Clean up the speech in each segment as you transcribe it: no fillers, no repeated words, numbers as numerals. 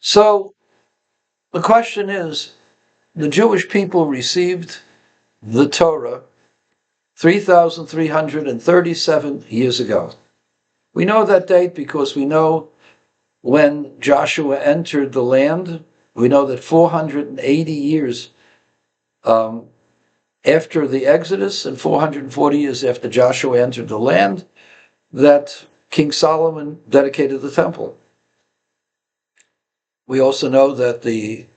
So the question is, the Jewish people received the Torah 3,337 years ago. We know that date because we know when Joshua entered the land. We know that 480 years after the Exodus and 440 years after Joshua entered the land, that King Solomon dedicated the temple. We also know that the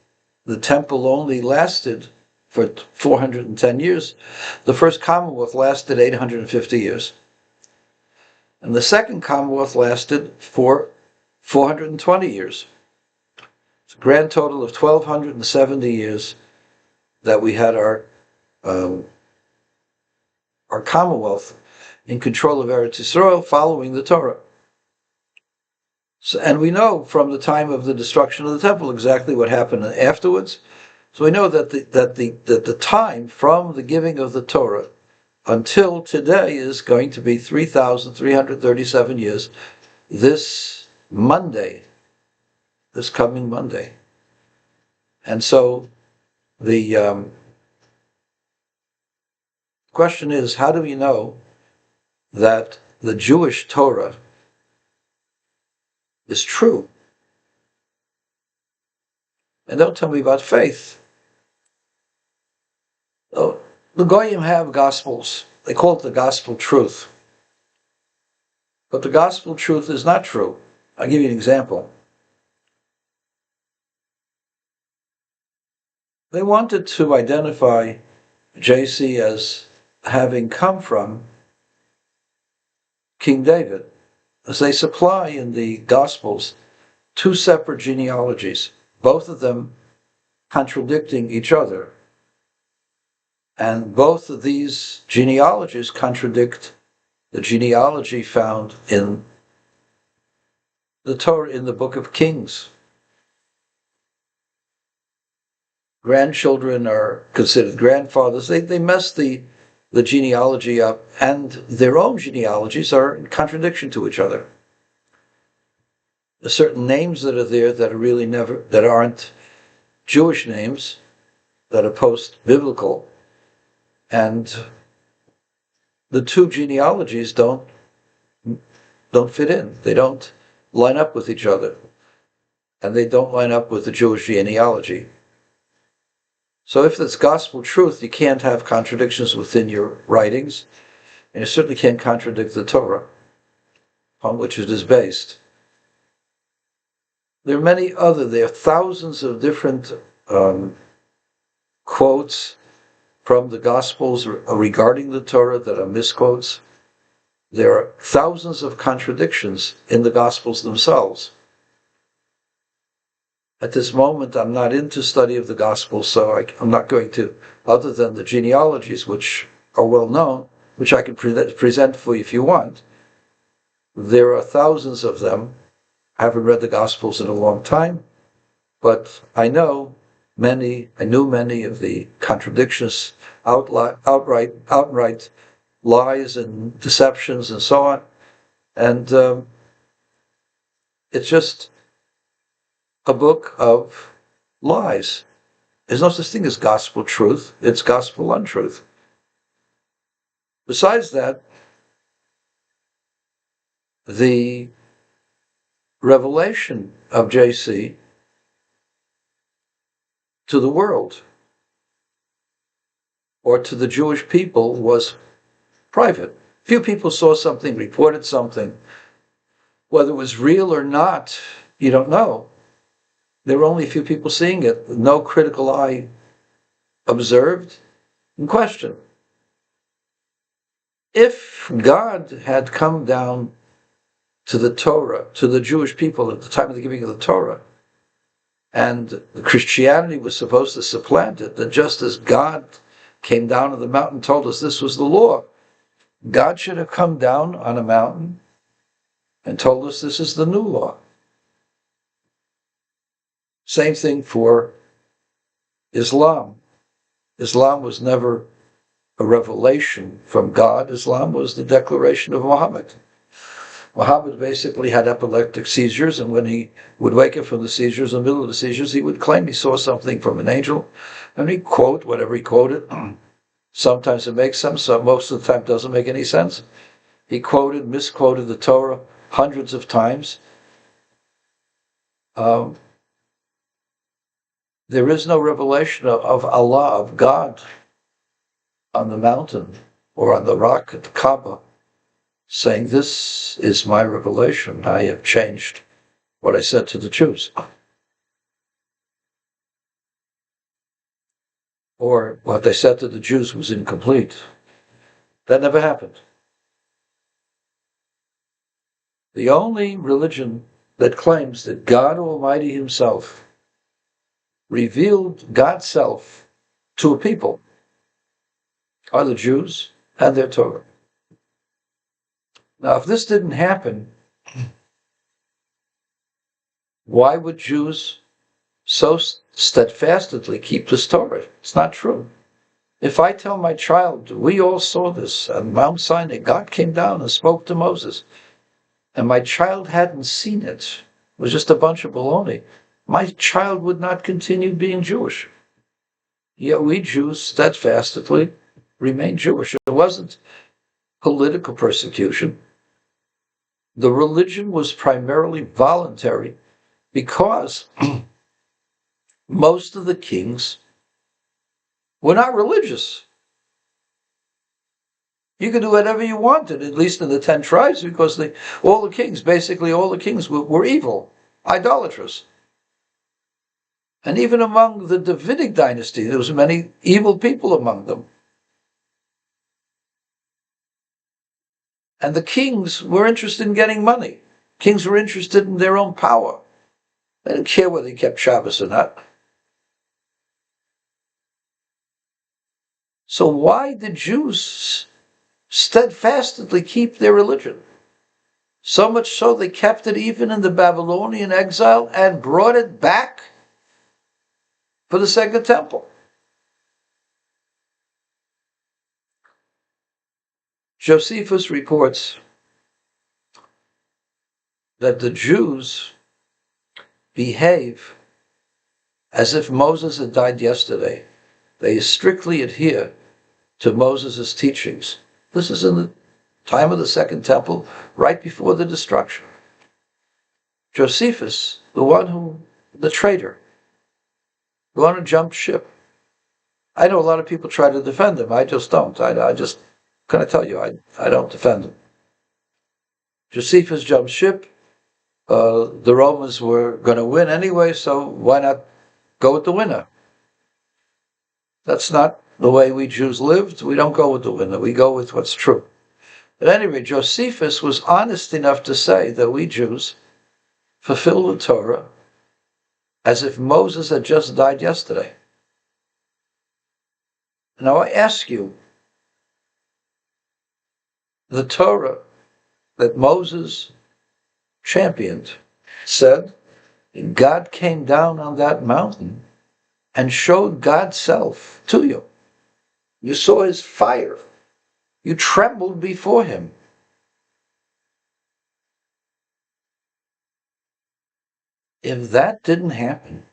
temple only lasted for 410 years. The first Commonwealth lasted 850 years. And the second Commonwealth lasted for 420 years. It's a grand total of 1,270 years that we had our Commonwealth in control of Eretz Yisrael following the Torah. So, and we know from the time of the destruction of the temple exactly what happened afterwards. So we know that the time from the giving of the Torah until today is going to be 3,337 years. This Monday, this coming Monday. And so the question is, how do we know that the Jewish Torah is true? And don't tell me about faith. Oh, the Goyim have Gospels. They call it the Gospel Truth. But the Gospel Truth is not true. I'll give you an example. They wanted to identify JC as having come from King David, as they supply in the Gospels two separate genealogies, both of them contradicting each other. And both of these genealogies contradict the genealogy found in the Torah, in the book of Kings. Grandchildren are considered grandfathers. They mess the genealogy up, and their own genealogies are in contradiction to each other. There's certain names that are there that are really that aren't Jewish names, that are post-biblical, and the two genealogies don't fit in. They don't line up with each other, and they don't line up with the Jewish genealogy. So if it's gospel truth, you can't have contradictions within your writings, and you certainly can't contradict the Torah on which it is based. There are thousands of different quotes from the Gospels regarding the Torah that are misquotes. There are thousands of contradictions in the Gospels themselves. At this moment, I'm not into study of the Gospels, so I'm not going to, other than the genealogies, which are well known, which I can present for you if you want. There are thousands of them. I haven't read the Gospels in a long time, but I knew many of the contradictions, outright lies and deceptions and so on. And it's just a book of lies. There's no such thing as gospel truth. It's gospel untruth. Besides that, the revelation of JC to the world or to the Jewish people was private. Few people saw something, reported something. Whether it was real or not, you don't know. There were only a few people seeing it. No critical eye observed and questioned. If God had come down to the Torah, to the Jewish people at the time of the giving of the Torah, and Christianity was supposed to supplant it, then just as God came down on the mountain and told us this was the law, God should have come down on a mountain and told us this is the new law. Same thing for Islam. Islam was never a revelation from God. Islam was the declaration of Muhammad. Muhammad basically had epileptic seizures, and when he would wake up from the seizures, in the middle of the seizures, he would claim he saw something from an angel, and he'd quote whatever he quoted. Sometimes it makes sense, so most of the time it doesn't make any sense. He quoted, misquoted the Torah hundreds of times. There is no revelation of Allah, of God, on the mountain or on the rock at the Kaaba, saying, "This is my revelation. I have changed what I said to the Jews." Or what they said to the Jews was incomplete. That never happened. The only religion that claims that God Almighty Himself revealed God's self to a people are the Jews and their Torah. Now, if this didn't happen, why would Jews so steadfastly keep this Torah? It's not true. If I tell my child, we all saw this on Mount Sinai, God came down and spoke to Moses, and my child hadn't seen it, it was just a bunch of baloney, my child would not continue being Jewish. Yet we Jews steadfastly remain Jewish. It wasn't political persecution. The religion was primarily voluntary because most of the kings were not religious. You could do whatever you wanted, at least in the 10 tribes, because all the kings were evil, idolatrous. And even among the Davidic dynasty, there was many evil people among them. And the kings were interested in getting money. Kings were interested in their own power. They didn't care whether they kept Shabbos or not. So why did Jews steadfastly keep their religion? So much so they kept it even in the Babylonian exile and brought it back for the Second Temple. Josephus reports that the Jews behave as if Moses had died yesterday. They strictly adhere to Moses' teachings. This is in the time of the Second Temple, right before the destruction. Josephus, the traitor, the one who jumped ship. I know a lot of people try to defend him. I just don't. I just can I tell you, I don't defend him. Josephus jumped ship. The Romans were going to win anyway, so why not go with the winner? That's not the way we Jews lived. We don't go with the winner. We go with what's true. At any rate, Josephus was honest enough to say that we Jews fulfill the Torah as if Moses had just died yesterday. Now I ask you, the Torah that Moses championed said God came down on that mountain and showed God's self to you. You saw His fire. You trembled before Him. If that didn't happen,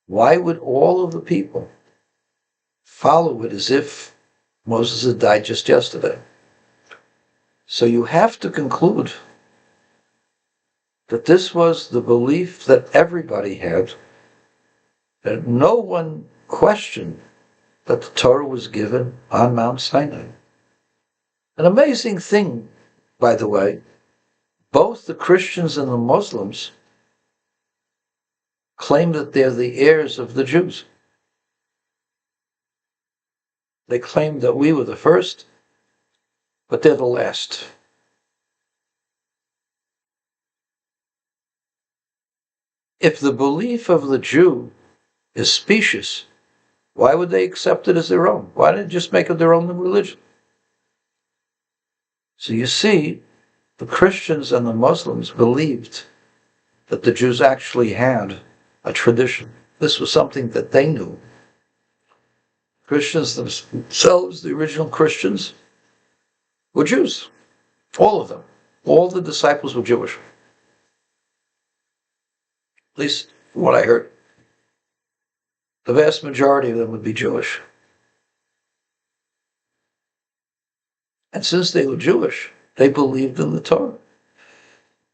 why would all of the people follow it as if Moses had died just yesterday? So you have to conclude that this was the belief that everybody had, that no one questioned that the Torah was given on Mount Sinai. An amazing thing, by the way, both the Christians and the Muslims claim that they're the heirs of the Jews. They claim that we were the first, but they're the last. If the belief of the Jew is specious, why would they accept it as their own? Why didn't they just make it their own religion? So you see, the Christians and the Muslims believed that the Jews actually had a tradition. This was something that they knew. Christians themselves, the original Christians, were Jews. All of them. all the disciples were Jewish. At least from what I heard. The vast majority of them would be Jewish. And since they were Jewish, they believed in the Torah.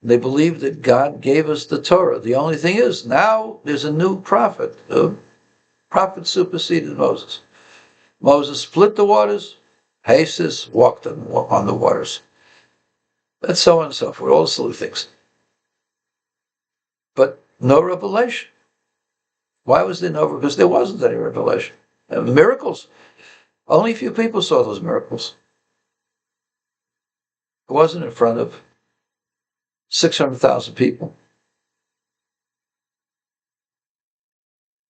They believed that God gave us the Torah. The only thing is, now there's a new prophet. The prophet superseded Moses. Moses split the waters. Jesus walked on the waters. And so on and so forth, all the silly things. But no revelation. Why was there no? Because there wasn't any revelation. And miracles. Only a few people saw those miracles. It wasn't in front of 600,000 people.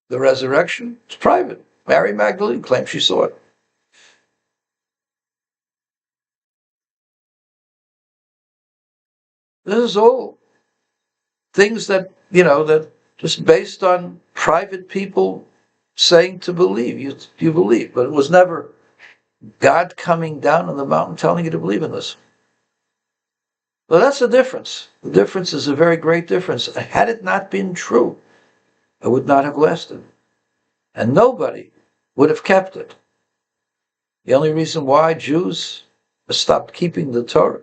The resurrection is private. Mary Magdalene claimed she saw it. This is all things that, that just based on private people saying to believe. You believe. But it was never God coming down on the mountain telling you to believe in this. Well, that's the difference. The difference is a very great difference. Had it not been true, it would not have lasted. And nobody would have kept it. The only reason why Jews stopped keeping the Torah,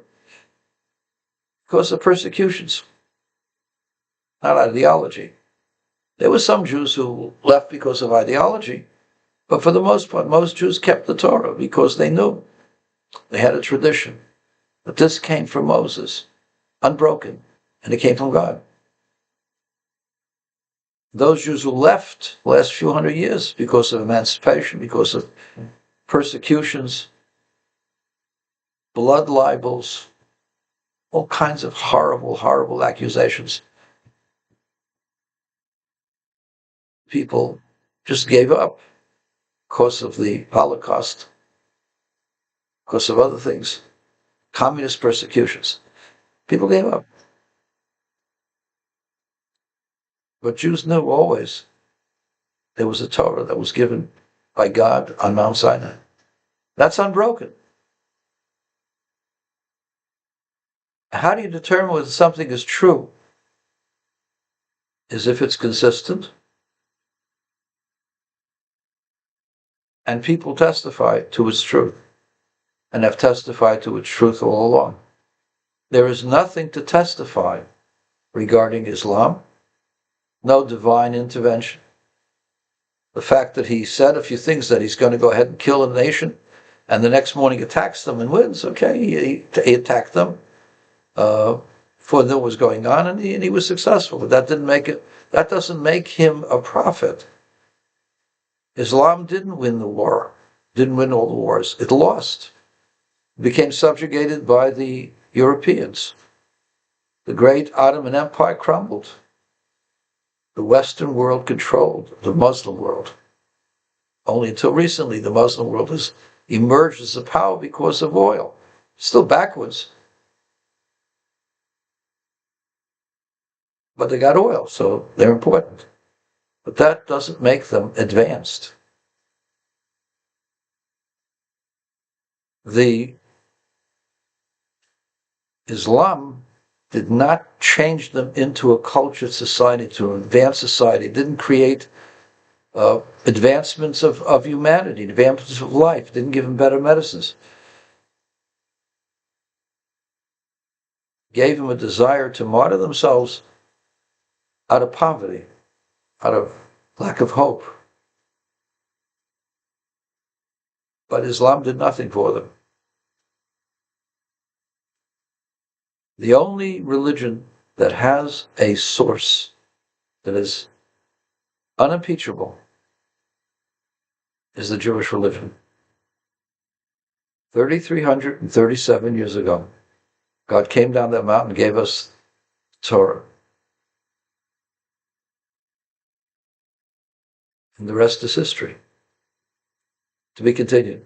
because of persecutions, not ideology. There were some Jews who left because of ideology, but for the most part, most Jews kept the Torah because they knew. They had a tradition. But this came from Moses, unbroken, and it came from God. Those Jews who left the last few hundred years because of emancipation, because of persecutions, blood libels, all kinds of horrible, horrible accusations. People just gave up because of the Holocaust, because of other things, communist persecutions. People gave up. But Jews knew always there was a Torah that was given by God on Mount Sinai. That's unbroken. How do you determine whether something is true? Is if it's consistent and people testify to its truth and have testified to its truth all along. There is nothing to testify regarding Islam, no divine intervention. The fact that he said a few things, that he's going to go ahead and kill a nation, and the next morning attacks them and wins, okay, he attacked them for what was going on, and he was successful. But that doesn't make him a prophet. Islam didn't win the war, didn't win all the wars. It lost. It became subjugated by the Europeans. The great Ottoman Empire crumbled. The Western world controlled the Muslim world. Only until recently, the Muslim world has emerged as a power because of oil. Still backwards. But they got oil, so they're important. But that doesn't make them advanced. The Islam did not change them into a cultured society, to an advanced society. It didn't create advancements of humanity, advancements of life. It didn't give them better medicines. It gave them a desire to martyr themselves out of poverty, out of lack of hope. But Islam did nothing for them. The only religion that has a source that is unimpeachable is the Jewish religion. 3,337 years ago, God came down that mountain and gave us Torah. And the rest is history. To be continued.